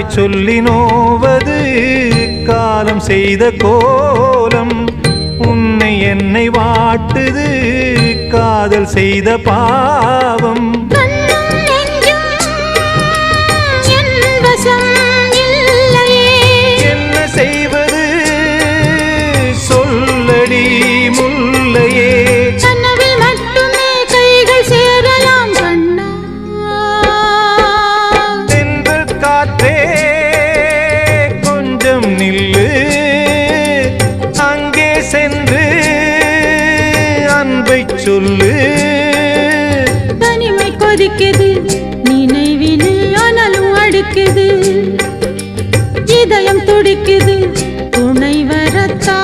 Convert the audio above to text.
காதலை சொல்லி நோவது காலம் செய்த கோலம். உன்னை என்னை வாட்டுது காதல் செய்த பாவம். என்ன செய்வது சொல்லடி முல்லையே. கனவில் மட்டுமே கைகள் சேரலாம் கண்ணா. தென்றல் காற்றே கொஞ்சம் நில்லு, அங்கே சென்று அன்பை சொல்லு. தனிமை கொதிக்குது நினைவினில் ஆனாலும் அடுக்குது. இதயம் துடிக்குது துணை வரத்தா.